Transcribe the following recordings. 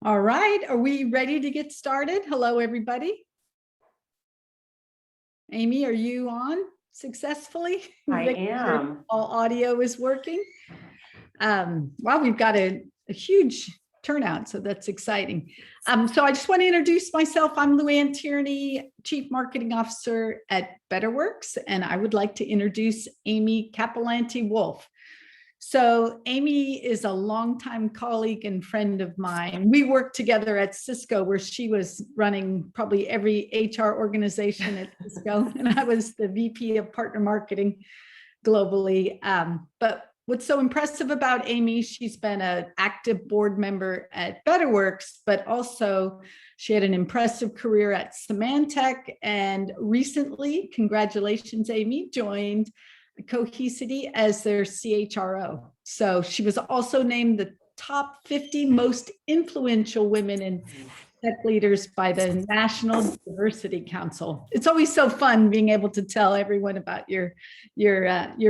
All right, are we ready to get started? Hello, everybody. Amy, are you on successfully? I am. All audio is working. Wow, we've got a huge turnout, so that's exciting. So I just want to introduce myself. I'm Luanne Tierney, Chief Marketing Officer at Betterworks, and I would like to introduce Amy Cappellanti-Wolf. So Amy is a longtime colleague and friend of mine. We worked together at Cisco, where she was running probably every HR organization at Cisco, and I was the VP of Partner Marketing globally. But what's so impressive about Amy, she's been an active board member at Betterworks, but also she had an impressive career at Symantec, and recently, congratulations, Amy, joined Cohesity as their CHRO. So she was also named the top 50 most influential women in tech leaders by the National Diversity Council. It's always so fun being able to tell everyone about your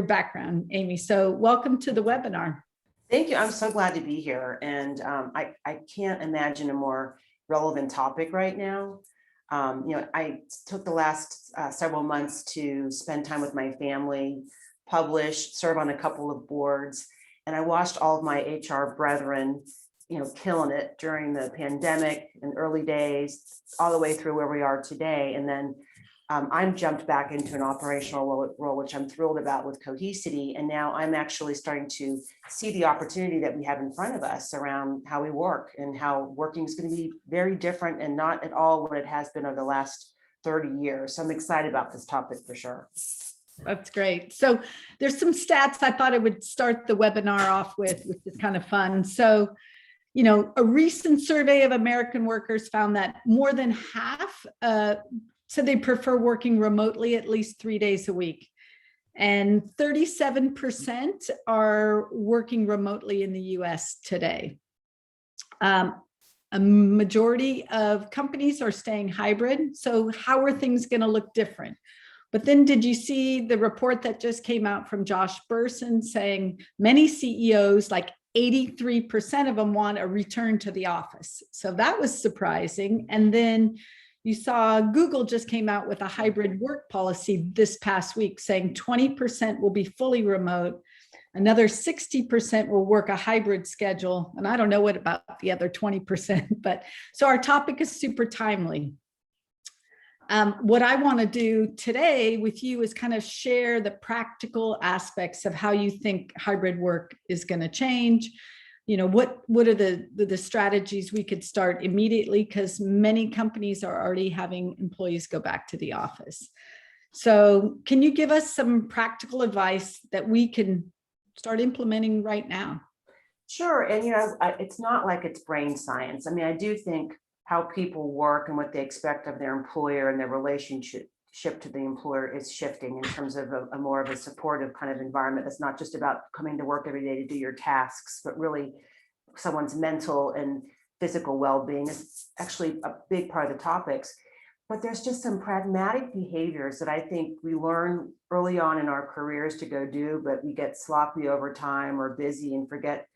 background, Amy. So welcome to the webinar. Thank you. I'm so glad to be here. And I can't imagine a more relevant topic right now. I took the last several months to spend time with my family, publish, serve on a couple of boards, and I watched all of my HR brethren, killing it during the pandemic and early days, all the way through where we are today. And then I'm jumped back into an operational role, which I'm thrilled about with Cohesity. And now I'm actually starting to see the opportunity that we have in front of us around how we work and how working is going to be very different and not at all what it has been over the last 30 years. So I'm excited about this topic for sure. That's great. So there's some stats I thought I would start the webinar off with, which is kind of fun. So, a recent survey of American workers found that more than half said they prefer working remotely at least 3 days a week. And 37% are working remotely in the US today. A majority of companies are staying hybrid. So how are things going to look different? But then did you see the report that just came out from Josh Bersin saying many CEOs, like 83% of them, want a return to the office? So that was surprising. And then you saw Google just came out with a hybrid work policy this past week saying 20% will be fully remote. Another 60% will work a hybrid schedule. And I don't know what about the other 20%, but so our topic is super timely. What I want to do today with you is kind of share the practical aspects of how you think hybrid work is going to change. What are the strategies we could start immediately, because many companies are already having employees go back to the office. So can you give us some practical advice that we can start implementing right now? Sure. And, it's not like it's brain science. I mean, I do think how people work and what they expect of their employer and their relationship to the employer is shifting in terms of a more of a supportive kind of environment that's not just about coming to work every day to do your tasks, but really someone's mental and physical well-being is actually a big part of the topics. But there's just some pragmatic behaviors that I think we learn early on in our careers to go do, but we get sloppy over time or busy and forget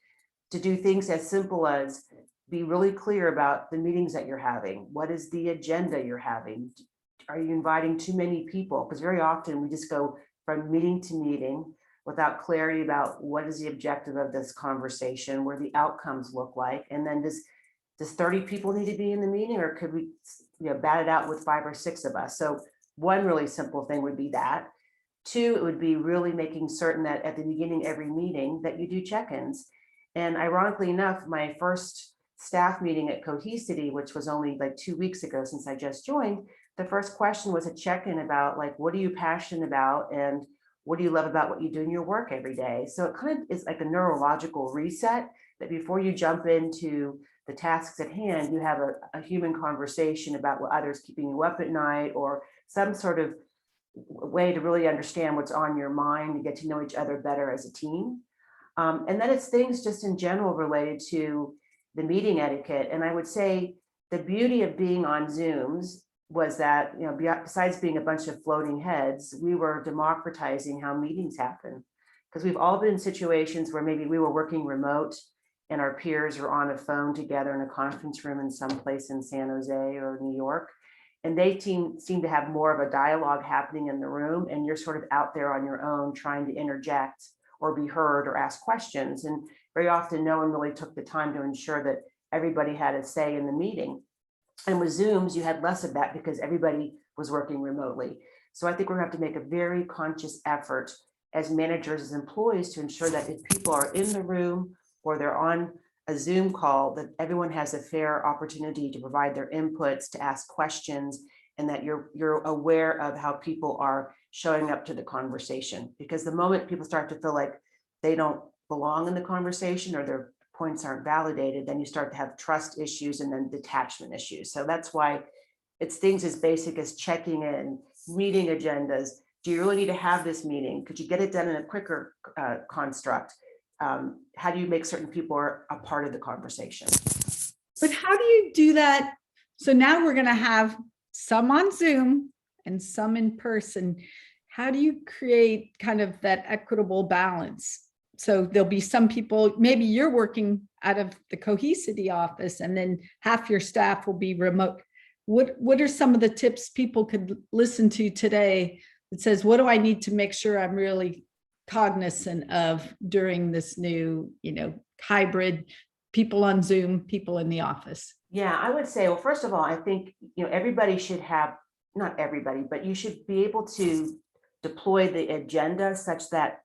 to do things as simple as be really clear about the meetings that you're having. What is the agenda you're having? Are you inviting too many people? Because very often we just go from meeting to meeting without clarity about what is the objective of this conversation, where the outcomes look like. And then does 30 people need to be in the meeting, or could we bat it out with 5 or 6 of us? So one really simple thing would be that. 2, it would be really making certain that at the beginning of every meeting that you do check-ins. And ironically enough, my first staff meeting at Cohesity, which was only like 2 weeks ago since I just joined, the first question was a check-in about what are you passionate about and what do you love about what you do in your work every day? So it kind of is like a neurological reset that before you jump into the tasks at hand, you have a human conversation about what others keeping you up at night, or some sort of way to really understand what's on your mind and get to know each other better as a team. And then it's things just in general related to the meeting etiquette. And I would say the beauty of being on Zooms was that, besides being a bunch of floating heads, we were democratizing how meetings happen. Because we've all been in situations where maybe we were working remote and our peers are on a phone together in a conference room in some place in San Jose or New York. And they seem to have more of a dialogue happening in the room, and you're sort of out there on your own trying to interject or be heard or ask questions. And very often no one really took the time to ensure that everybody had a say in the meeting. And with Zooms, you had less of that because everybody was working remotely. So I think we're gonna have to make a very conscious effort as managers, as employees, to ensure that if people are in the room or they're on a Zoom call, that everyone has a fair opportunity to provide their inputs, to ask questions, and that you're aware of how people are showing up to the conversation. Because the moment people start to feel like they don't belong in the conversation or their points aren't validated, then you start to have trust issues and then detachment issues. So that's why it's things as basic as checking in, meeting agendas. Do you really need to have this meeting? Could you get it done in a quicker construct? How do you make certain people are a part of the conversation? But how do you do that? So now we're going to have some on Zoom and some in person. How do you create kind of that equitable balance? So there'll be some people, maybe you're working out of the Cohesity office and then half your staff will be remote. What are some of the tips people could listen to today that says, what do I need to make sure I'm really cognizant of during this new, hybrid, people on Zoom, people in the office? Yeah, I would say, well, first of all, I think, everybody should have, not everybody, but you should be able to deploy the agenda such that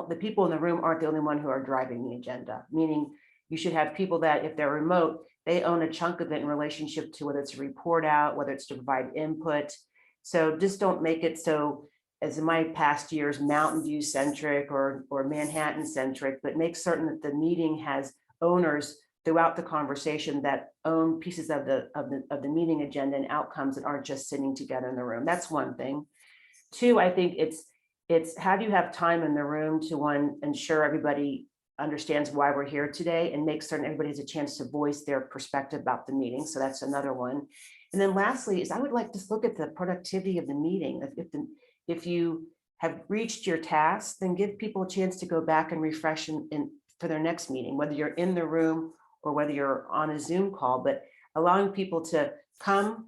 the people in the room aren't the only one who are driving the agenda, meaning you should have people that if they're remote, they own a chunk of it in relationship to whether it's a report out, whether it's to provide input. So just don't make it so, as in my past years, Mountain View centric or Manhattan centric, but make certain that the meeting has owners throughout the conversation that own pieces of the meeting agenda and outcomes that aren't just sitting together in the room. That's one thing. Two, I think it's how do you have time in the room to, one, ensure everybody understands why we're here today and make certain everybody has a chance to voice their perspective about the meeting. So that's another one. And then lastly is I would like to look at the productivity of the meeting. If you have reached your task, then give people a chance to go back and refresh for their next meeting, whether you're in the room or whether you're on a Zoom call, but allowing people to come,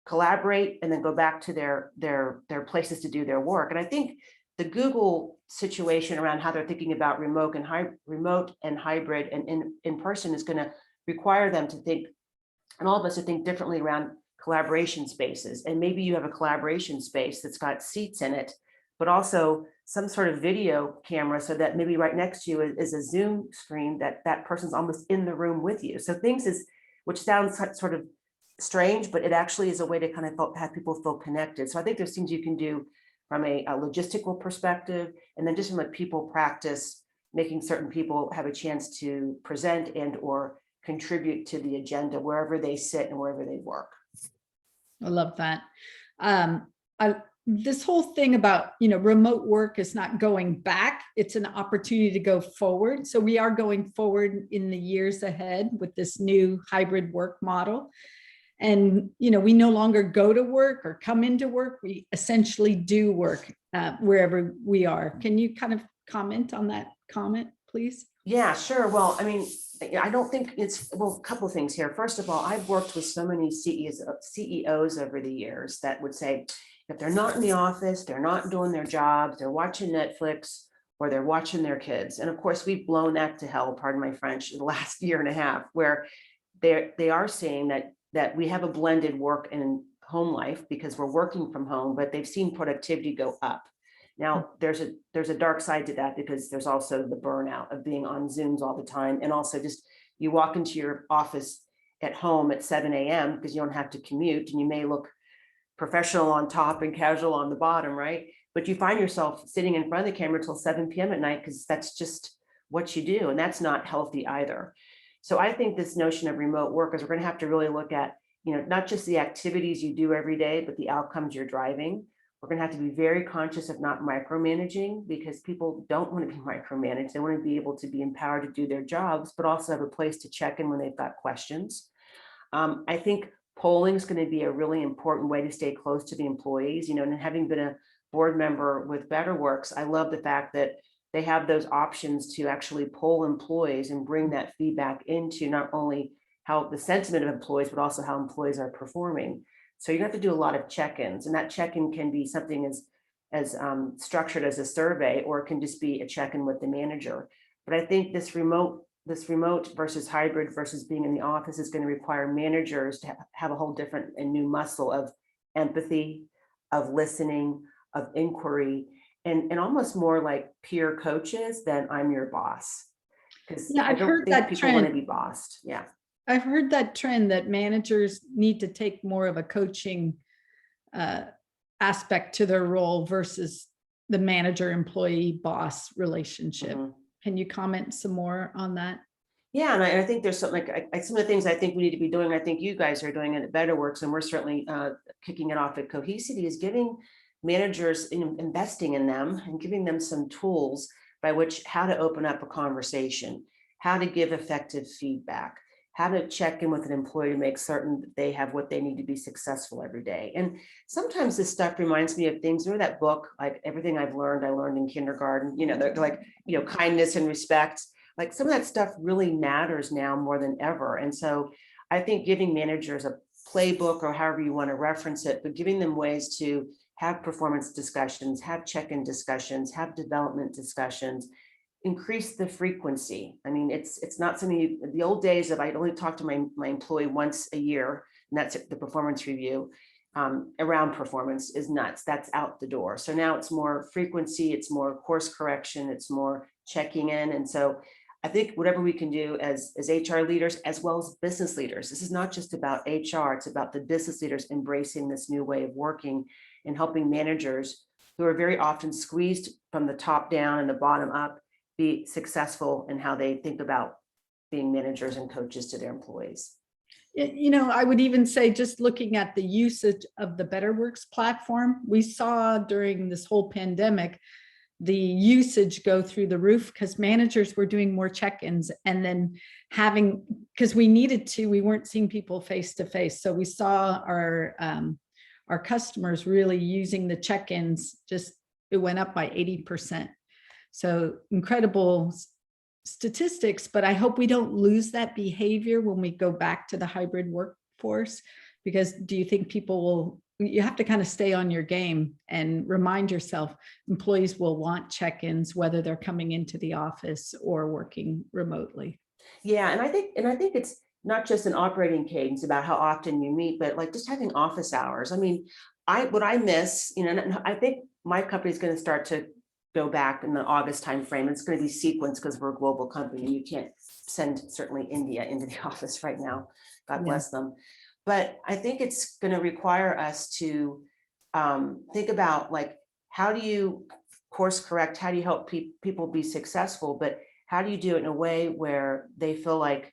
collaborate, and then go back to their places to do their work. And I think the Google situation around how they're thinking about remote and hybrid and in person is going to require them to think, and all of us to think differently around collaboration spaces. And maybe you have a collaboration space that's got seats in it, but also some sort of video camera so that maybe right next to you is a Zoom screen that person's almost in the room with you. So which sounds sort of strange, but it actually is a way to kind of have people feel connected. So I think there's things you can do from a logistical perspective, and then just from a people practice, making certain people have a chance to present and or contribute to the agenda wherever they sit and wherever they work. I love that. This whole thing about, remote work is not going back. It's an opportunity to go forward. So we are going forward in the years ahead with this new hybrid work model. And, we no longer go to work or come into work. We essentially do work wherever we are. Can you kind of comment on that comment, please? Yeah, sure. Well, I mean, I don't think a couple of things here. First of all, I've worked with so many CEOs over the years that would say, if they're not in the office, they're not doing their jobs, they're watching Netflix or they're watching their kids. And of course, we've blown that to hell, pardon my French, in the last year and a half, where they are saying that we have a blended work and home life because we're working from home, but they've seen productivity go up. Now, there's a dark side to that because there's also the burnout of being on Zooms all the time. And also just you walk into your office at home at 7 a.m. because you don't have to commute and you may look professional on top and casual on the bottom, right? But you find yourself sitting in front of the camera till 7 p.m. at night because that's just what you do. And that's not healthy either. So I think this notion of remote work is we're going to have to really look at, not just the activities you do every day, but the outcomes you're driving. We're going to have to be very conscious of not micromanaging because people don't want to be micromanaged. They want to be able to be empowered to do their jobs, but also have a place to check in when they've got questions. I think polling is going to be a really important way to stay close to the employees, and having been a board member with Betterworks, I love the fact that they have those options to actually poll employees and bring that feedback into not only how the sentiment of employees, but also how employees are performing. So you're gonna have to do a lot of check-ins, and that check-in can be something as structured as a survey, or it can just be a check-in with the manager. But I think this remote versus hybrid versus being in the office is going to require managers to have a whole different and new muscle of empathy, of listening, of inquiry, and almost more like peer coaches than I'm your boss. Because Yeah, I I've don't heard think that people want to trend. be bossed. Yeah. I've heard that trend that managers need to take more of a coaching aspect to their role versus the manager employee boss relationship. Mhm. Can you comment some more on that? Yeah, and I think there's something like some of the things I think we need to be doing. I think you guys are doing it at Betterworks, and we're certainly kicking it off at Cohesity, is giving managers, investing in them and giving them some tools by which how to open up a conversation, how to give effective feedback, how to check in with an employee to make certain that they have what they need to be successful every day. And sometimes this stuff reminds me of things. Remember that book, like Everything I've Learned, I Learned in Kindergarten. They're like, kindness and respect. Like some of that stuff really matters now more than ever. And so I think giving managers a playbook, or however you want to reference it, but giving them ways to have performance discussions, have check-in discussions, have development discussions, increase the frequency. I mean, it's not something the old days of I'd only talk to my employee once a year, and that's the performance review around performance is nuts. That's out the door. So now it's more frequency, it's more course correction, it's more checking in. And so I think whatever we can do as HR leaders, as well as business leaders, this is not just about HR, it's about the business leaders embracing this new way of working and helping managers who are very often squeezed from the top down and the bottom up be successful in how they think about being managers and coaches to their employees. I would even say, just looking at the usage of the Betterworks platform, we saw during this whole pandemic, the usage go through the roof because managers were doing more check-ins, and then because we needed to, we weren't seeing people face to face. So we saw our customers really using the check-ins, it went up by 80%. So incredible statistics, but I hope we don't lose that behavior when we go back to the hybrid workforce, because do you think you have to kind of stay on your game and remind yourself employees will want check-ins, whether they're coming into the office or working remotely. Yeah, and I think it's not just an operating cadence about how often you meet, but like just having office hours. I mean, what I miss, and I think my company is going to start to go back in the August timeframe. It's going to be sequenced because we're a global company. You can't send certainly India into the office right now. God bless them. But I think it's going to require us to think about, like, how do you course correct? How do you help people be successful? But how do you do it in a way where they feel like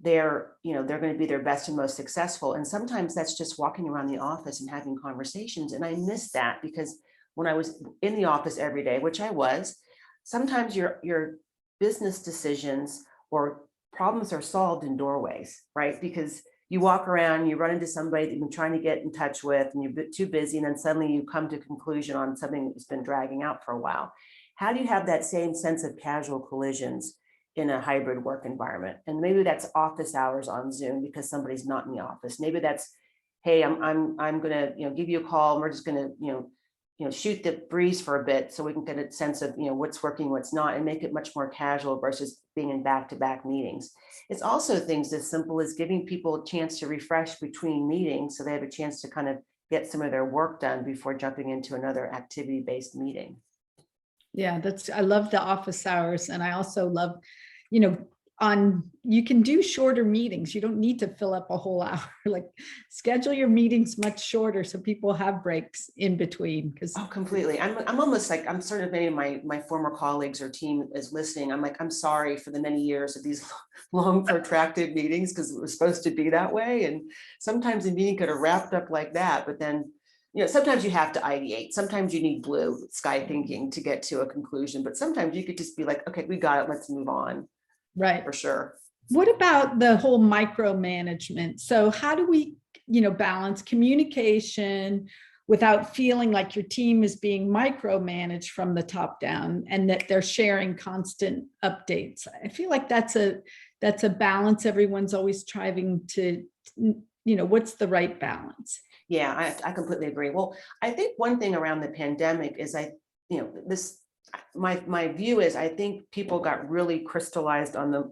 they're going to be their best and most successful? And sometimes that's just walking around the office and having conversations. And I miss that, because when I was in the office every day, which I was, sometimes your business decisions or problems are solved in doorways, right? Because you walk around, you run into somebody that you've been trying to get in touch with, and you're a bit too busy, and then suddenly you come to a conclusion on something that's been dragging out for a while. How do you have that same sense of casual collisions in a hybrid work environment? And maybe that's office hours on Zoom because somebody's not in the office. Maybe that's, hey, I'm gonna give you a call, and we're just gonna shoot the breeze for a bit so we can get a sense of what's working, what's not, and make it much more casual versus being in back-to-back meetings. It's also things as simple as giving people a chance to refresh between meetings so they have a chance to kind of get some of their work done before jumping into another activity-based meeting. Yeah, I love the office hours. And I also love, you can do shorter meetings. You don't need to fill up a whole hour. Like, schedule your meetings much shorter so people have breaks in between. Oh, completely. I'm almost like, I'm sort of, many of my former colleagues or team is listening. I'm like, I'm sorry for the many years of these long protracted meetings, because it was supposed to be that way. And sometimes the meeting could have wrapped up like that, but then sometimes you have to ideate. Sometimes you need blue sky thinking to get to a conclusion, but sometimes you could just be like, okay, we got it, let's move on. Right. For sure. What about the whole micromanagement? So how do we, balance communication without feeling like your team is being micromanaged from the top down, and that they're sharing constant updates. I feel like that's a balance everyone's always striving to, what's the right balance? Yeah, I completely agree. Well, I think one thing around the pandemic is my view is I think people got really crystallized on the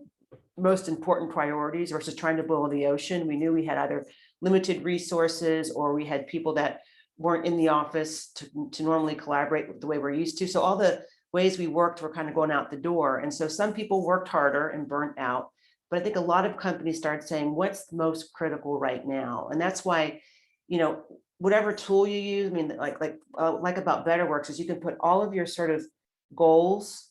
most important priorities versus trying to boil the ocean. We knew we had either limited resources or we had people that weren't in the office to normally collaborate the way we're used to. So all the ways we worked were kind of going out the door. And so some people worked harder and burnt out. But I think a lot of companies started saying, what's most critical right now? And that's why, whatever tool you use, I mean, like about Betterworks is you can put all of your sort of goals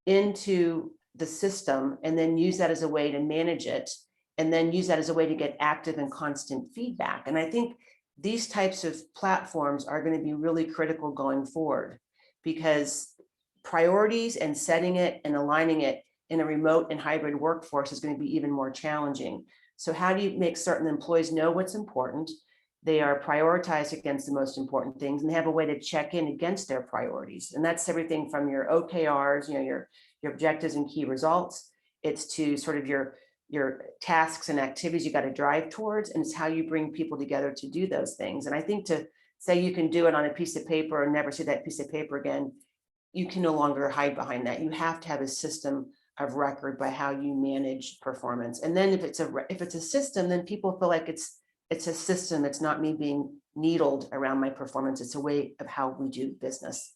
into the system and then use that as a way to manage it, and then use that as a way to get active and constant feedback. And I think these types of platforms are going to be really critical going forward, because priorities and setting it and aligning it in a remote and hybrid workforce is going to be even more challenging. So how do you make certain employees know what's important? They are prioritized against the most important things, and they have a way to check in against their priorities. And that's everything from your OKRs, your objectives and key results. It's to sort of your tasks and activities you got to drive towards, and it's how you bring people together to do those things. And I think to say you can do it on a piece of paper and never see that piece of paper again, you can no longer hide behind that. You have to have a system of record by how you manage performance. And then if it's a system, then people feel like it's a system. It's not me being needled around my performance. It's a way of how we do business.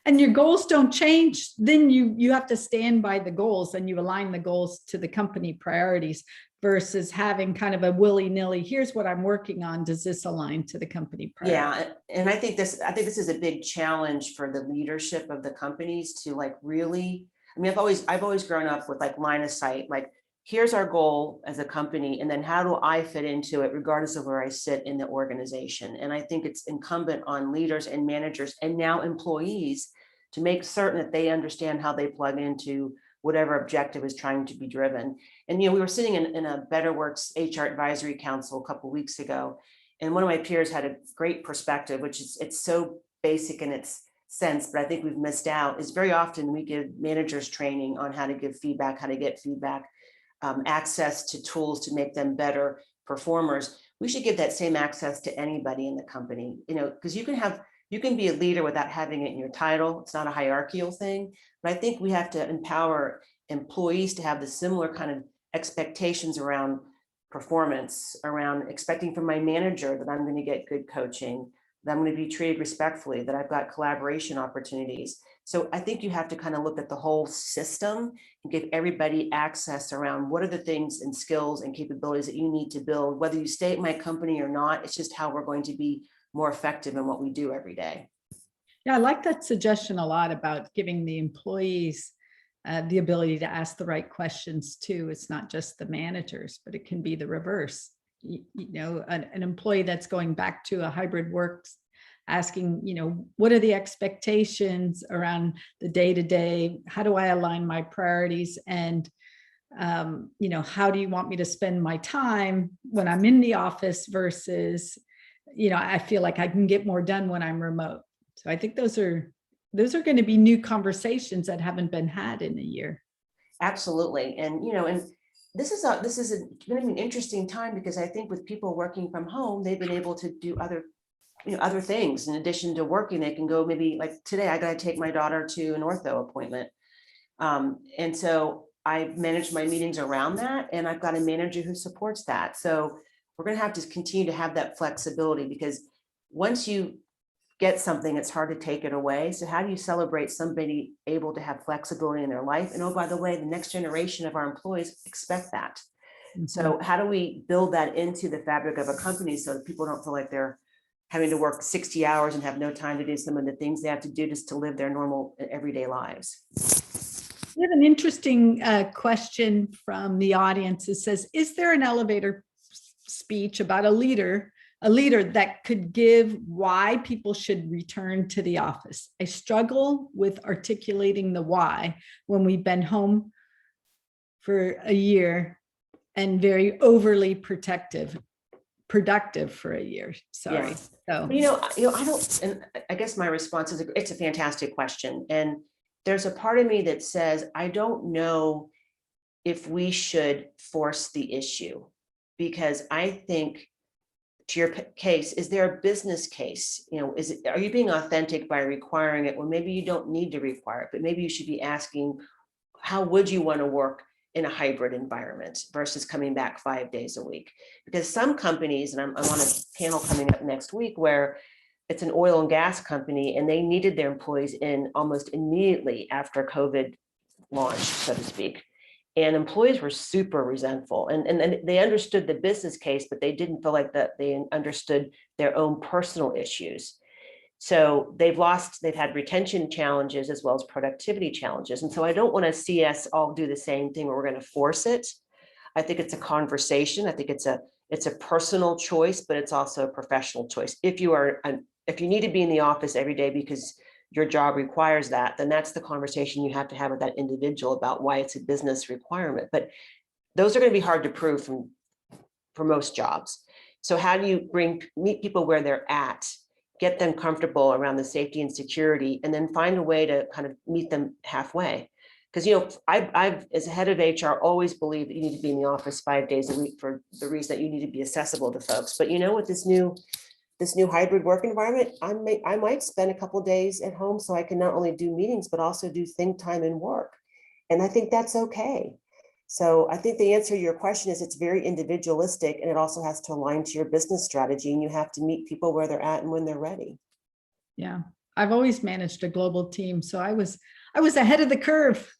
And your goals don't change, then you have to stand by the goals, and you align the goals to the company priorities versus having kind of a willy-nilly, here's what I'm working on, does this align to the company priorities? Yeah, and I think this is a big challenge for the leadership of the companies to really, I mean, I've always grown up with line of sight, here's our goal as a company, and then how do I fit into it regardless of where I sit in the organization. And I think it's incumbent on leaders and managers and now employees to make certain that they understand how they plug into whatever objective is trying to be driven. And we were sitting in a Betterworks HR advisory council a couple of weeks ago, and one of my peers had a great perspective, which is, it's so basic in its sense, but I think we've missed out, is very often we give managers training on how to give feedback, how to get feedback, access to tools to make them better performers. We should give that same access to anybody in the company, because you can be a leader without having it in your title. It's not a hierarchical thing, but I think we have to empower employees to have the similar kind of expectations around performance, around expecting from my manager that I'm going to get good coaching, that I'm going to be treated respectfully, that I've got collaboration opportunities. So I think you have to kind of look at the whole system and give everybody access around what are the things and skills and capabilities that you need to build, whether you stay at my company or not. It's just how we're going to be more effective in what we do every day. Yeah, I like that suggestion a lot about giving the employees the ability to ask the right questions too. It's not just the managers, but it can be the reverse. An employee that's going back to a hybrid work, asking, what are the expectations around the day-to-day? How do I align my priorities? And, how do you want me to spend my time when I'm in the office versus, I feel like I can get more done when I'm remote. So I think those are going to be new conversations that haven't been had in a year. Absolutely. And, and this is going to be an interesting time, because I think with people working from home, they've been able to do other things in addition to working. They can go, maybe like today, I got to take my daughter to an ortho appointment. And so I manage my meetings around that, and I've got a manager who supports that. So we're going to have to continue to have that flexibility, because once you get something, it's hard to take it away. So how do you celebrate somebody able to have flexibility in their life? And oh, by the way, the next generation of our employees expect that. Mm-hmm. So how do we build that into the fabric of a company so that people don't feel like they're having to work 60 hours and have no time to do some of the things they have to do just to live their normal everyday lives? We have an interesting question from the audience. It says, is there an elevator speech about a leader that could give why people should return to the office? I struggle with articulating the why when we've been home for a year and very overly protective. productive for a year. Sorry. Yeah. So, I don't, and I guess my response is it's a fantastic question. And there's a part of me that says, I don't know if we should force the issue, because I think, to your case, is there a business case? Are you being authentic by requiring it? Well, maybe you don't need to require it, but maybe you should be asking, how would you want to work in a hybrid environment versus coming back 5 days a week? Because some companies, and I'm on a panel coming up next week where it's an oil and gas company, and they needed their employees in almost immediately after COVID launched, so to speak. And employees were super resentful, and they understood the business case, but they didn't feel like that they understood their own personal issues. So they've had retention challenges as well as productivity challenges. And so I don't want to see us all do the same thing where we're going to force it. I think it's a conversation. I think it's a personal choice, but it's also a professional choice. If you need to be in the office every day because your job requires that, then that's the conversation you have to have with that individual about why it's a business requirement. But those are going to be hard to prove for most jobs. So how do you meet people where they're at, get them comfortable around the safety and security, and then find a way to kind of meet them halfway? Because, I've, as a head of HR, always believed that you need to be in the office 5 days a week for the reason that you need to be accessible to folks. But with this new hybrid work environment, I might spend a couple of days at home so I can not only do meetings, but also do think time and work. And I think that's okay. So I think the answer to your question is it's very individualistic, and it also has to align to your business strategy, and you have to meet people where they're at and when they're ready. yeah, I've always managed a global team. So I was ahead of the curve.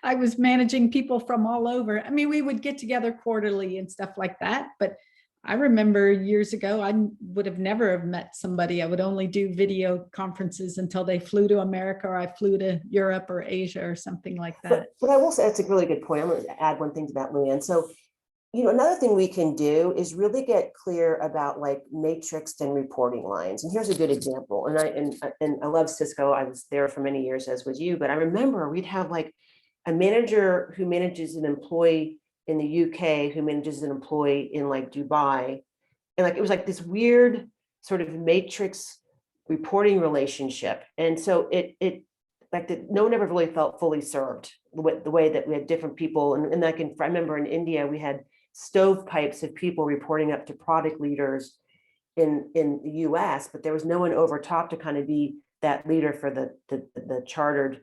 I was managing people from all over. I mean, we would get together quarterly and stuff like that, but I remember years ago, I would have never have met somebody. I would only do video conferences until they flew to America, or I flew to Europe or Asia or something like that. But I will say that's a really good point. I'm going to add one thing to that, Luanne. So, another thing we can do is really get clear about like matrixed and reporting lines. And here's a good example. And I love Cisco. I was there for many years, as was you. But I remember we'd have like a manager who manages an employee in the UK who manages an employee in like Dubai. And like, it was like this weird sort of matrix reporting relationship. And so no one ever really felt fully served the way that we had different people. And I remember in India, we had stovepipes of people reporting up to product leaders in the US, but there was no one over top to kind of be that leader for the chartered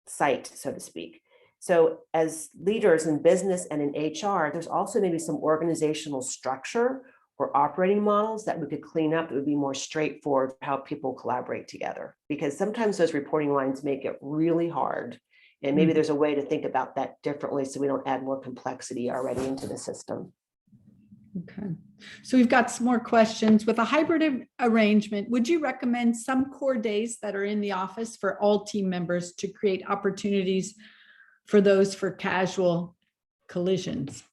site, so to speak. So as leaders in business and in HR, there's also maybe some organizational structure or operating models that we could clean up that would be more straightforward for how people collaborate together. Because sometimes those reporting lines make it really hard. And maybe there's a way to think about that differently so we don't add more complexity already into the system. Okay. So we've got some more questions. With a hybrid arrangement, would you recommend some core days that are in the office for all team members to create opportunities for those for casual collisions?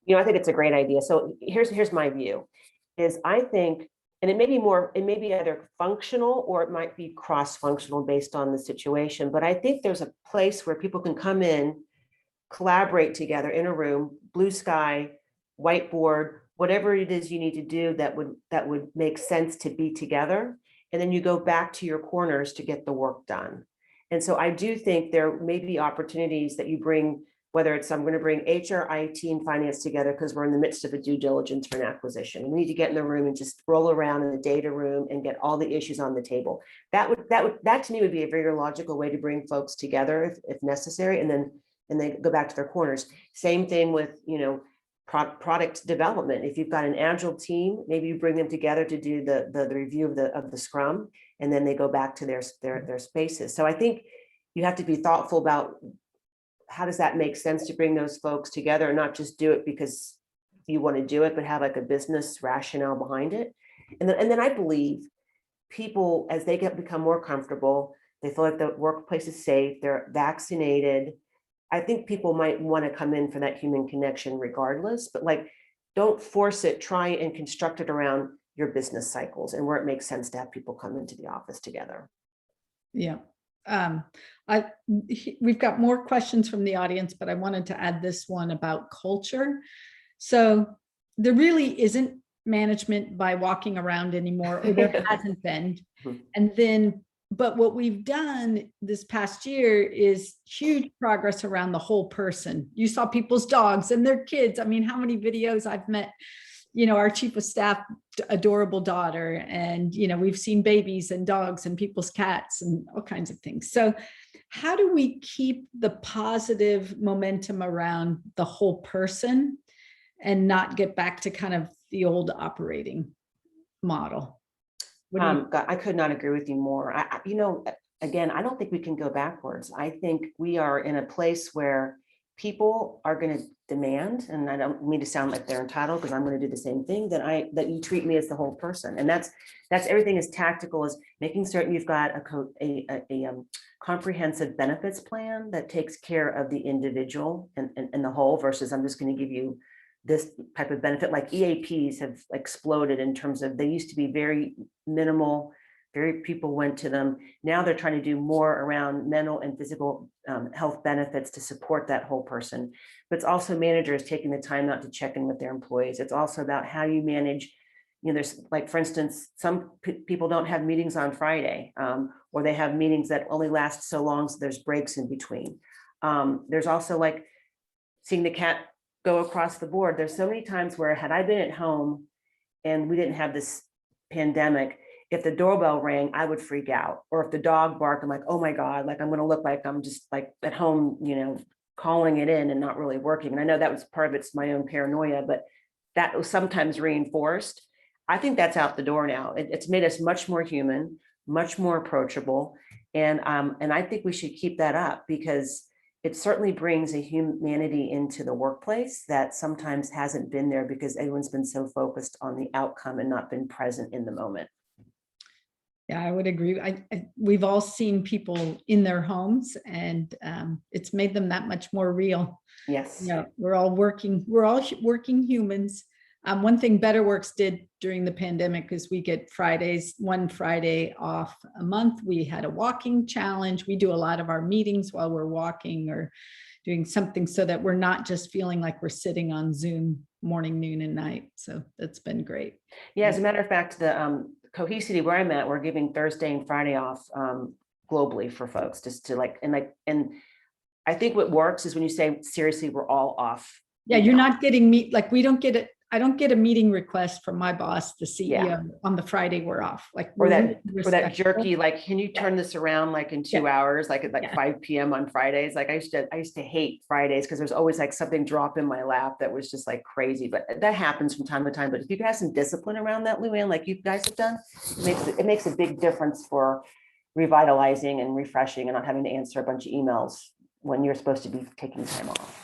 I think it's a great idea. So here's my view is I think, and it may be either functional or it might be cross-functional based on the situation, but I think there's a place where people can come in, collaborate together in a room, blue sky, whiteboard, whatever it is you need to do that would make sense to be together. And then you go back to your corners to get the work done. And so I do think there may be opportunities that you bring, whether it's I'm going to bring HR, IT, and finance together because we're in the midst of a due diligence for an acquisition. We need to get in the room and just roll around in the data room and get all the issues on the table. That to me would be a very logical way to bring folks together if necessary, and they go back to their corners. Same thing with product development. If you've got an agile team, maybe you bring them together to do the review of the scrum, and then they go back to their spaces. So I think you have to be thoughtful about how does that make sense to bring those folks together and not just do it because you want to do it, but have like a business rationale behind it. And then I believe people, as they become more comfortable, they feel like the workplace is safe, they're vaccinated. I think people might want to come in for that human connection regardless, but like, don't force it, try and construct it around your business cycles and where it makes sense to have people come into the office together. Yeah. We've got more questions from the audience, but I wanted to add this one about culture. So there really isn't management by walking around anymore, or there hasn't been. Mhm. And then, but what we've done this past year is huge progress around the whole person. You saw people's dogs and their kids. I mean, how many videos I've met, our chief of staff, adorable daughter, and, we've seen babies and dogs and people's cats and all kinds of things. So how do we keep the positive momentum around the whole person and not get back to kind of the old operating model? God, I could not agree with you more. Again, I don't think we can go backwards. I think we are in a place where people are going to demand, and I don't mean to sound like they're entitled, because I'm going to do the same thing, that you treat me as the whole person. And that's everything as tactical as making certain you've got a comprehensive benefits plan that takes care of the individual and the whole, versus I'm just going to give you this type of benefit. Like EAPs have exploded in terms of, they used to be very minimal, very people went to them. Now they're trying to do more around mental and physical health benefits to support that whole person. But it's also managers taking the time out to check in with their employees. It's also about how you manage, there's, like, for instance, some people don't have meetings on Friday, or they have meetings that only last so long, so there's breaks in between. There's also, like, seeing the cat go across the board. There's so many times where, had I been at home and we didn't have this pandemic, if the doorbell rang, I would freak out. Or if the dog barked, I'm like, oh my God, like I'm going to look like I'm just like at home, calling it in and not really working. And I know that was part of it's my own paranoia, but that was sometimes reinforced. I think that's out the door now. It's made us much more human, much more approachable. And I think we should keep that up, because it certainly brings a humanity into the workplace that sometimes hasn't been there, because everyone's been so focused on the outcome and not been present in the moment. Yeah, I would agree. We've all seen people in their homes, and it's made them that much more real. Yes. Yeah, we're all working humans. One thing Betterworks did during the pandemic is we get one Friday off a month. We had a walking challenge. We do a lot of our meetings while we're walking or doing something, so that we're not just feeling like we're sitting on Zoom morning, noon, and night. So that's been great. Yeah, as a matter of fact, the Cohesity where I'm at, we're giving Thursday and Friday off globally for folks, just to and I think what works is when you say, seriously, we're all off. Yeah, you're not getting I don't get a meeting request from my boss, the CEO, on the Friday we're off. Or that jerky, like, can you turn this around like in 2 hours, like at 5 p.m. on Fridays? Like I used to hate Fridays, because there's always like something drop in my lap that was just like crazy, but that happens from time to time. But if you have some discipline around that, Luanne, like you guys have done, it makes a big difference for revitalizing and refreshing and not having to answer a bunch of emails when you're supposed to be taking time off.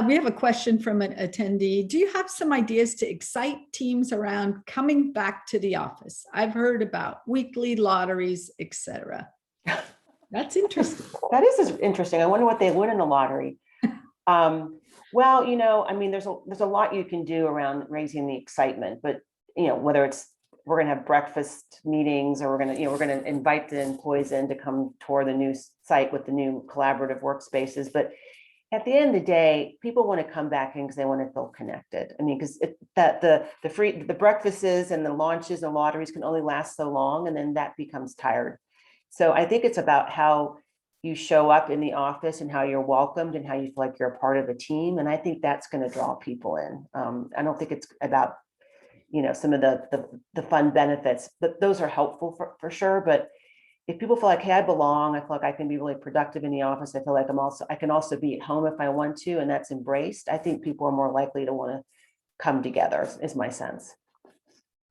We have a question from an attendee. Do you have some ideas to excite teams around coming back to the office? I've heard about weekly lotteries, etc. That's interesting. That is interesting. I wonder what they win in the lottery. Well, I mean, there's a lot you can do around raising the excitement, but whether it's we're going to have breakfast meetings, or we're going to invite the employees in to come tour the new site with the new collaborative workspaces, but at the end of the day, people want to come back in because they want to feel connected. I mean, because the breakfasts and the launches and lotteries can only last so long, and then that becomes tired. So I think it's about how you show up in the office and how you're welcomed and how you feel like you're a part of a team. And I think that's going to draw people in. I don't think it's about, some of the fun benefits, but those are helpful for sure. But if people feel like, hey, I belong, I feel like I can be really productive in the office, I feel like I can also be at home if I want to, and that's embraced, I think people are more likely to want to come together, is my sense.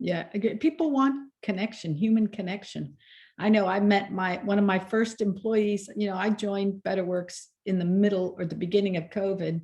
Yeah, people want connection, human connection. I know I met one of my first employees, I joined Betterworks in the middle or the beginning of COVID,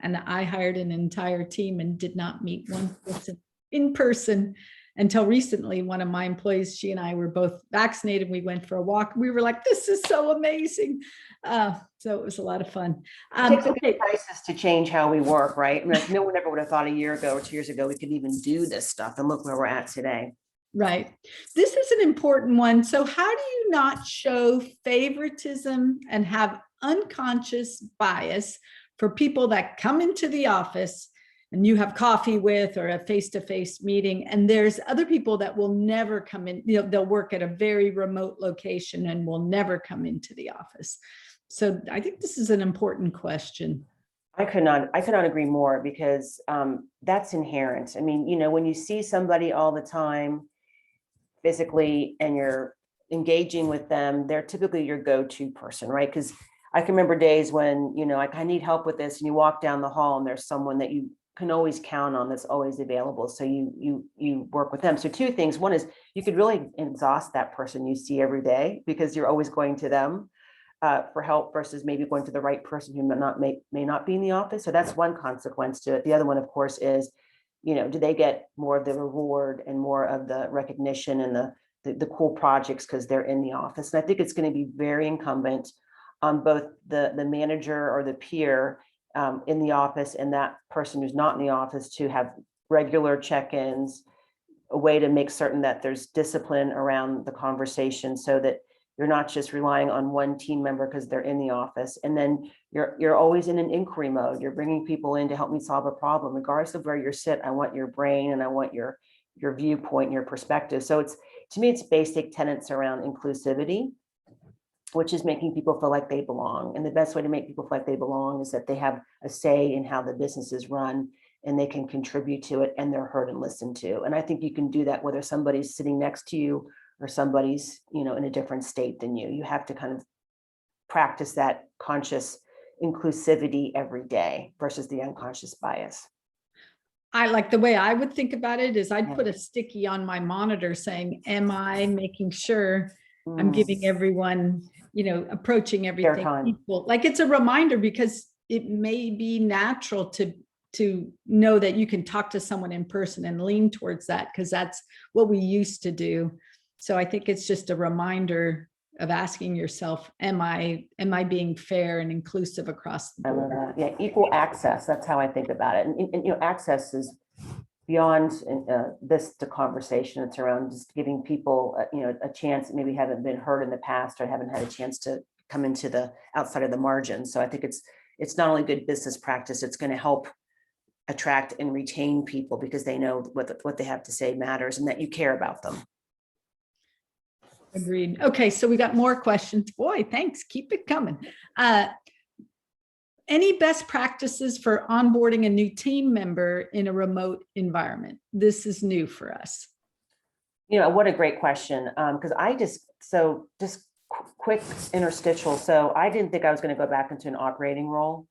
and I hired an entire team and did not meet one person in person until recently. One of my employees, she and I were both vaccinated. We went for a walk. We were like, this is so amazing. So it was a lot of fun. It takes a big crisis to change how we work, right? I mean, no one ever would have thought a year ago or 2 years ago we could even do this stuff, and look where we're at today. Right. This is an important one. So how do you not show favoritism and have unconscious bias for people that come into the office and you have coffee with, or a face-to-face meeting. And there's other people that will never come in, they'll work at a very remote location and will never come into the office. So I think this is an important question. I could not agree more, because that's inherent. I mean, when you see somebody all the time physically and you're engaging with them, they're typically your go-to person, right? Because I can remember days when, like, I need help with this, and you walk down the hall and there's someone that you can always count on that's always available. So you work with them. So two things. One is you could really exhaust that person you see every day, because you're always going to them for help, versus maybe going to the right person who may not be in the office. So that's one consequence to it. The other one, of course, is, do they get more of the reward and more of the recognition and the cool projects because they're in the office? And I think it's going to be very incumbent on both the manager or the peer in the office and that person who's not in the office to have regular check-ins, a way to make certain that there's discipline around the conversation, so that you're not just relying on one team member because they're in the office. And then you're always in an inquiry mode. You're bringing people in to help me solve a problem, regardless of where you sit. I want your brain, and I want your viewpoint and your perspective. So to me, it's basic tenets around inclusivity, which is making people feel like they belong. And the best way to make people feel like they belong is that they have a say in how the business is run, and they can contribute to it, and they're heard and listened to. And I think you can do that whether somebody's sitting next to you or somebody's, in a different state than you. You have to kind of practice that conscious inclusivity every day versus the unconscious bias. I like, the way I would think about it is I'd Yeah. put a sticky on my monitor saying, am I making sure I'm giving everyone, approaching everything equal? Like, it's a reminder, because it may be natural to know that you can talk to someone in person and lean towards that, because that's what we used to do. So I think it's just a reminder of asking yourself, am I being fair and inclusive across the board? I love that. Yeah, equal access. That's how I think about it. And access is beyond this to conversation. It's around just giving people, a chance that maybe haven't been heard in the past, or haven't had a chance to come into the outside of the margins. So I think it's not only good business practice, it's going to help attract and retain people, because they know what they have to say matters, and that you care about them. Agreed. Okay, so we got more questions. Boy, thanks. Keep it coming. Any best practices for onboarding a new team member in a remote environment? This is new for us. What a great question. Because just quick interstitial. So I didn't think I was going to go back into an operating role,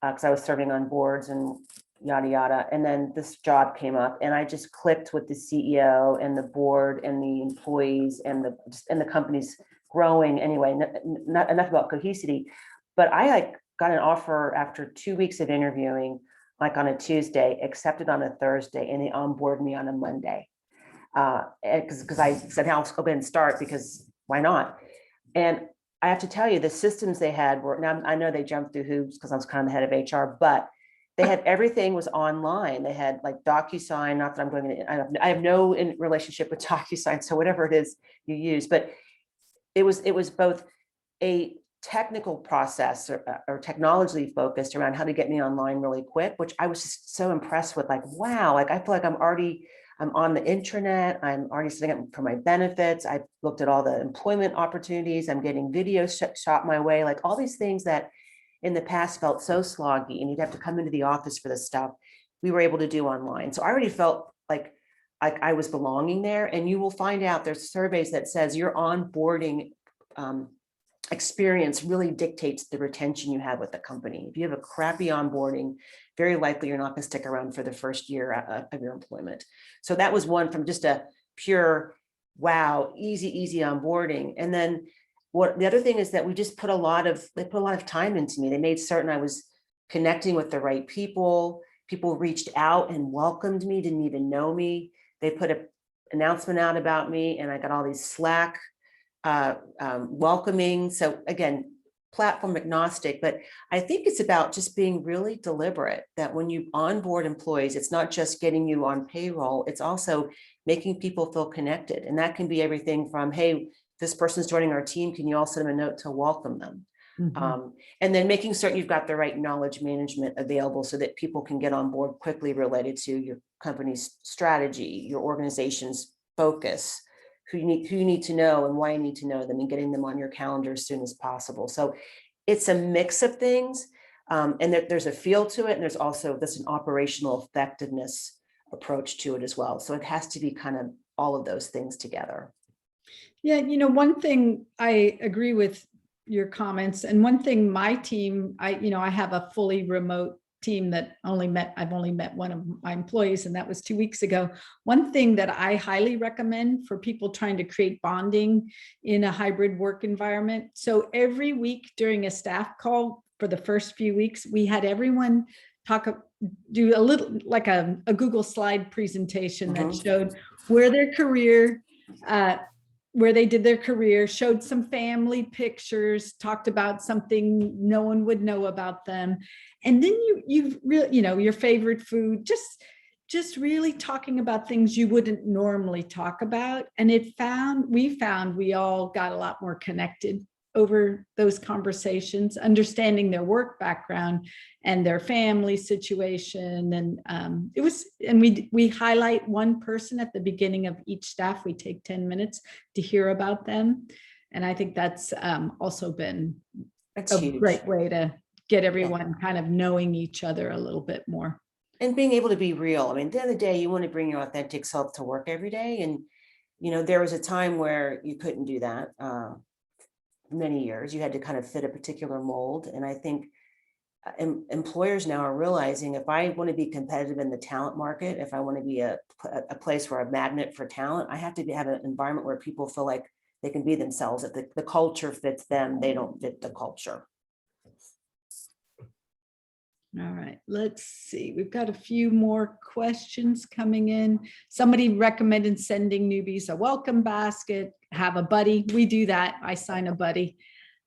because I was serving on boards and yada, yada. And then this job came up, and I just clicked with the CEO and the board and the employees and the company's growing anyway. Not enough about Cohesity, but I got an offer after 2 weeks of interviewing, on a Tuesday, accepted on a Thursday, and they onboarded me on a Monday. Because I said, I'll go ahead and start, because why not? And I have to tell you, the systems they had were, now I know they jumped through hoops because I was kind of the head of HR, but they had everything was online. They had DocuSign, not that I'm going to, I have no relationship with DocuSign, so whatever it is you use, but it was both a technical process or technologically focused around how to get me online really quick, which I was just so impressed with. Wow, I feel like I'm on the intranet. I'm already setting up for my benefits. I've looked at all the employment opportunities. I'm getting videos shot my way, all these things that in the past felt so sloggy, and you'd have to come into the office for this stuff. We were able to do online. So I already felt like I was belonging there. And you will find out there's surveys that says your onboarding experience really dictates the retention you have with the company. If you have a crappy onboarding, very likely you're not going to stick around for the first year of your employment. So that was one from just a pure, wow, easy onboarding. And then the other thing is that they put a lot of time into me. They made certain I was connecting with the right people. People reached out and welcomed me, didn't even know me. They put an announcement out about me, and I got all these Slack welcoming. So again, platform agnostic, but I think it's about just being really deliberate that when you onboard employees, it's not just getting you on payroll, it's also making people feel connected. And that can be everything from, hey, this person's joining our team, can you all send them a note to welcome them? Mhm. And then making certain you've got the right knowledge management available so that people can get on board quickly related to your company's strategy, your organization's focus, who you need to know and why you need to know them, and getting them on your calendar as soon as possible. So it's a mix of things. And there's a feel to it. And there's also this an operational effectiveness approach to it as well. So it has to be kind of all of those things together. Yeah, one thing I agree with your comments, and one thing my team, I have a fully remote team that I've only met one of my employees, and that was 2 weeks ago. One thing that I highly recommend for people trying to create bonding in a hybrid work environment. So every week during a staff call for the first few weeks, we had everyone do a little like a Google slide presentation that showed where their career, where they did their career, showed some family pictures, talked about something no one would know about them. And then you really, your favorite food, just really talking about things you wouldn't normally talk about. And we found we all got a lot more connected over those conversations, understanding their work background and their family situation. And we highlight one person at the beginning of each staff. We take 10 minutes to hear about them. And I think that's also been Huge. Great way to get everyone kind of knowing each other a little bit more. And being able to be real. I mean, at the end of the day, you want to bring your authentic self to work every day. And, there was a time where you couldn't do that. Many years, you had to kind of fit a particular mold. And I think employers now are realizing, if I want to be competitive in the talent market, if I want to be a place where a magnet for talent, I have to have an environment where people feel like they can be themselves. If the culture fits them, they don't fit the culture. All right, let's see. We've got a few more questions coming in. Somebody recommended sending newbies a welcome basket, have a buddy. We do that. I sign a buddy.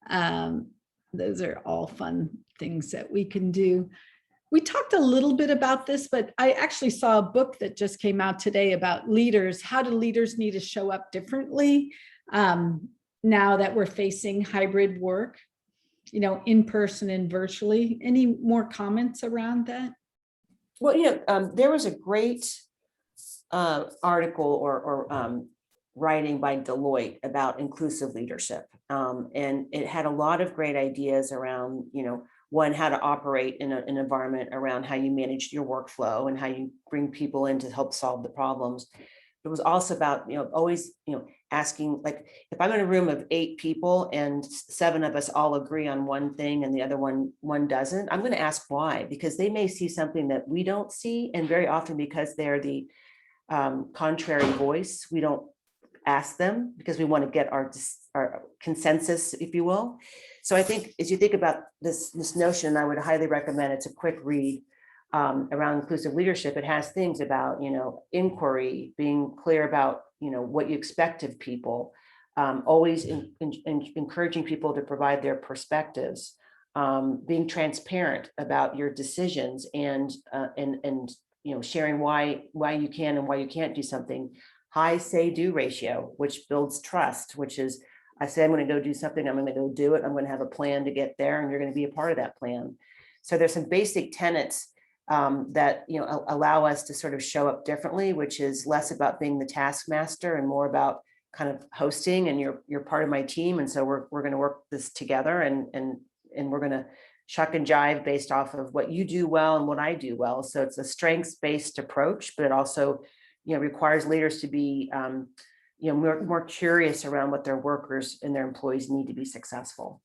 Those are all fun things that we can do. We talked a little bit about this, but I actually saw a book that just came out today about leaders. How do leaders need to show up differently now that we're facing hybrid work? In person and virtually. Any more comments around that? Well, there was a great article or writing by Deloitte about inclusive leadership. And it had a lot of great ideas around, one, how to operate in an environment around how you manage your workflow and how you bring people in to help solve the problems. It was also about, always, asking, like, if I'm in a room of 8 people and 7 of us all agree on one thing and the other one doesn't, I'm going to ask why, because they may see something that we don't see. And very often, because they're the contrary voice, we don't ask them because we want to get our consensus, if you will. So I think as you think about this notion, I would highly recommend, it's a quick read around inclusive leadership. It has things about, inquiry, being clear about, what you expect of people, always encouraging people to provide their perspectives, being transparent about your decisions, and sharing why you can and why you can't do something. High say-do ratio, which builds trust, which is, I say I'm going to go do something, I'm going to go do it, I'm going to have a plan to get there, and you're going to be a part of that plan. So there's some basic tenets that allow us to sort of show up differently, which is less about being the taskmaster and more about kind of hosting, and you're part of my team, and so we're going to work this together, and we're going to shuck and jive based off of what you do well and what I do well. So it's a strengths-based approach, but it also requires leaders to be more curious around what their workers and their employees need to be successful.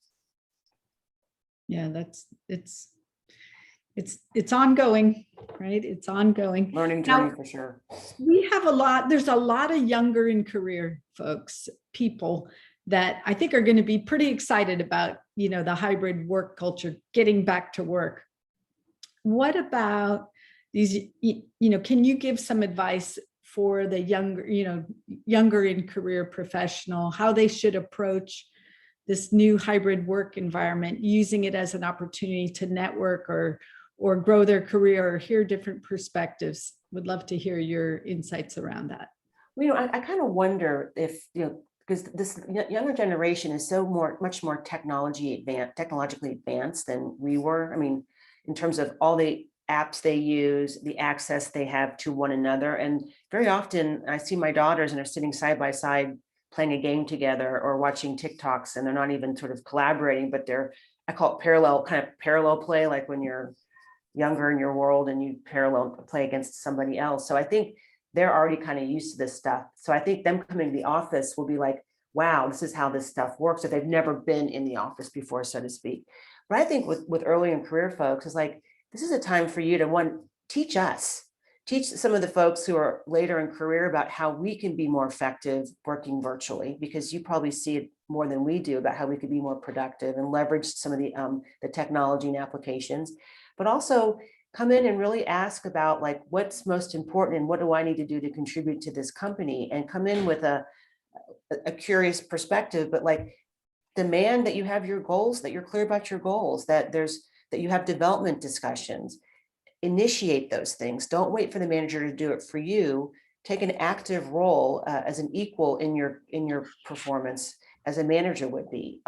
Yeah, it's ongoing, right? It's ongoing. Learning journey for sure. There's a lot of younger in career folks, people that I think are going to be pretty excited about, the hybrid work culture, getting back to work. What about these, can you give some advice for the younger in career professional, how they should approach this new hybrid work environment, using it as an opportunity to network or grow their career or hear different perspectives? Would love to hear your insights around that. I kind of wonder if, because this younger generation is much more technologically advanced than we were. I mean, in terms of all the apps they use, the access they have to one another. And very often I see my daughters and they're sitting side by side playing a game together or watching TikToks, and they're not even sort of collaborating, but I call it parallel play, like when you're younger in your world and you parallel play against somebody else. So I think they're already kind of used to this stuff. So I think them coming to the office will be like, wow, this is how this stuff works if they've never been in the office before, so to speak. But I think with early in career folks, is like, this is a time for you to teach some of the folks who are later in career about how we can be more effective working virtually, because you probably see it more than we do about how we could be more productive and leverage some of the technology and applications, but also come in and really ask about like, what's most important and what do I need to do to contribute to this company, and come in with a curious perspective, but like demand that you have your goals, that you're clear about your goals, that you have development discussions, initiate those things. Don't wait for the manager to do it for you. Take an active role as an equal in your performance as a manager would be.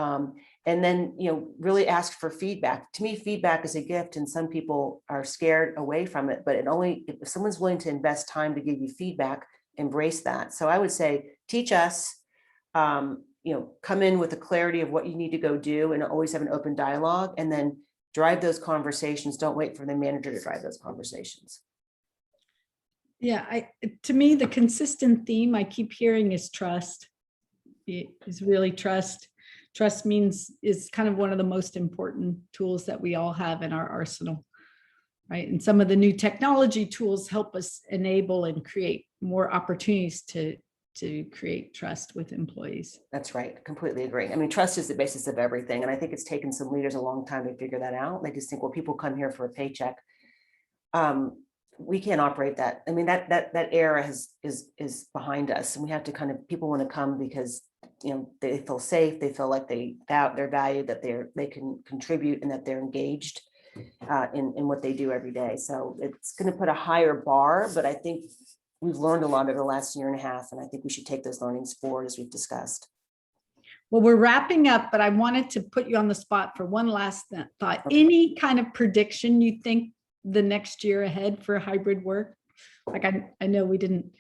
And then, really ask for feedback. To me, feedback is a gift, and some people are scared away from it, but if someone's willing to invest time to give you feedback, embrace that. So I would say, teach us, come in with the clarity of what you need to go do, and always have an open dialogue, and then drive those conversations. Don't wait for the manager to drive those conversations. Yeah, to me, the consistent theme I keep hearing is trust. It is really trust. Trust is kind of one of the most important tools that we all have in our arsenal, right? And some of the new technology tools help us enable and create more opportunities to create trust with employees. That's right. Completely agree. I mean, trust is the basis of everything. And I think it's taken some leaders a long time to figure that out. They just think, well, people come here for a paycheck. We can't operate that. I mean, that era is behind us, and we have to people want to come because, they feel safe. They feel like they're valued, that they can contribute, and that they're engaged in what they do every day. So it's going to put a higher bar, but I think we've learned a lot over the last year and a half, and I think we should take those learnings forward, as we've discussed. Well, we're wrapping up, but I wanted to put you on the spot for one last thought. Okay. Any kind of prediction you think the next year ahead for hybrid work? Like I know we didn't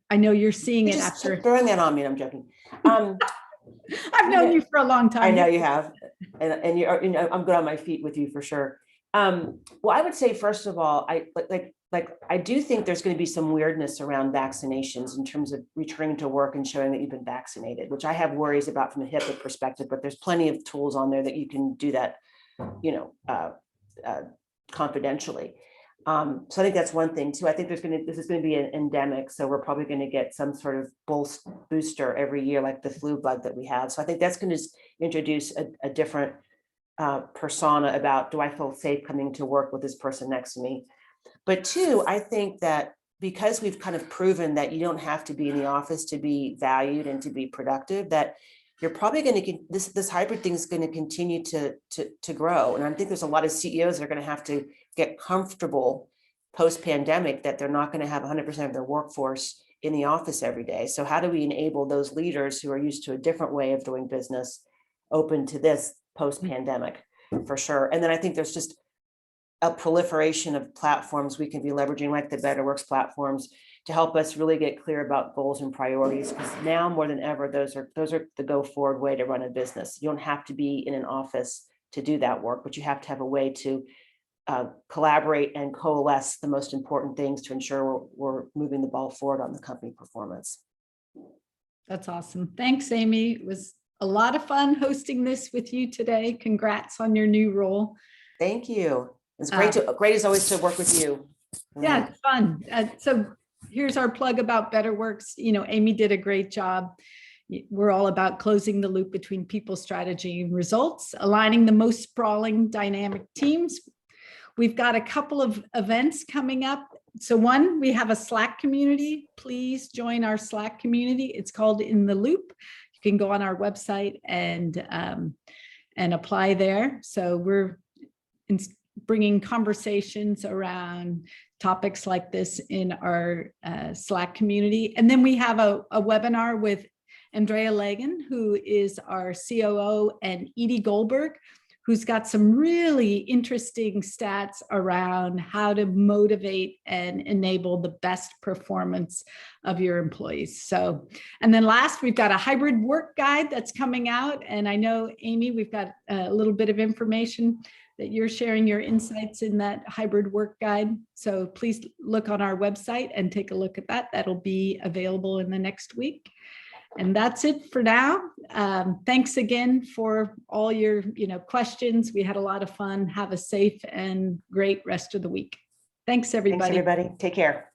I know you're seeing it after throwing that on me, and I'm joking. I've known you for a long time. I know you have, and you're, I'm good on my feet with you for sure. Well, I would say, first of all, I do think there's going to be some weirdness around vaccinations in terms of returning to work and showing that you've been vaccinated, which I have worries about from a HIPAA perspective, but there's plenty of tools on there that you can do that, confidentially. So I think that's one thing too. I think this is going to be an endemic. So we're probably going to get some sort of booster every year, like the flu bug that we have. So I think that's going to introduce a different persona about, do I feel safe coming to work with this person next to me? But two, I think that because we've kind of proven that you don't have to be in the office to be valued and to be productive, that you're probably going to get this hybrid thing is going to continue to grow. And I think there's a lot of CEOs that are going to have to get comfortable post-pandemic that they're not going to have 100% of their workforce in the office every day. So how do we enable those leaders who are used to a different way of doing business open to this post-pandemic, for sure? And then I think there's just a proliferation of platforms we can be leveraging, like the Betterworks platforms, to help us really get clear about goals and priorities, because now more than ever, those are the go forward way to run a business. You don't have to be in an office to do that work, but you have to have a way to collaborate and coalesce the most important things to ensure we're moving the ball forward on the company performance. That's awesome. Thanks, Amy. It was a lot of fun hosting this with you today. Congrats on your new role. Thank you. It's great as always to work with you. Yeah, it's fun. So here's our plug about Betterworks. Amy did a great job. We're all about closing the loop between people, strategy, and results, aligning the most sprawling dynamic teams. We've got a couple of events coming up. So one, we have a Slack community. Please join our Slack community. It's called In the Loop. You can go on our website and apply there. So we're bringing conversations around topics like this in our Slack community. And then we have a webinar with Andrea Lagan, who is our COO, and Edie Goldberg, who's got some really interesting stats around how to motivate and enable the best performance of your employees. So, and then last, we've got a hybrid work guide that's coming out. And I know, Amy, we've got a little bit of information that you're sharing your insights in that hybrid work guide. So please look on our website and take a look at that. That'll be available in the next week. And that's it for now. Thanks again for all your questions. We had a lot of fun. Have a safe and great rest of the week. Thanks, everybody. Thanks, everybody. Take care.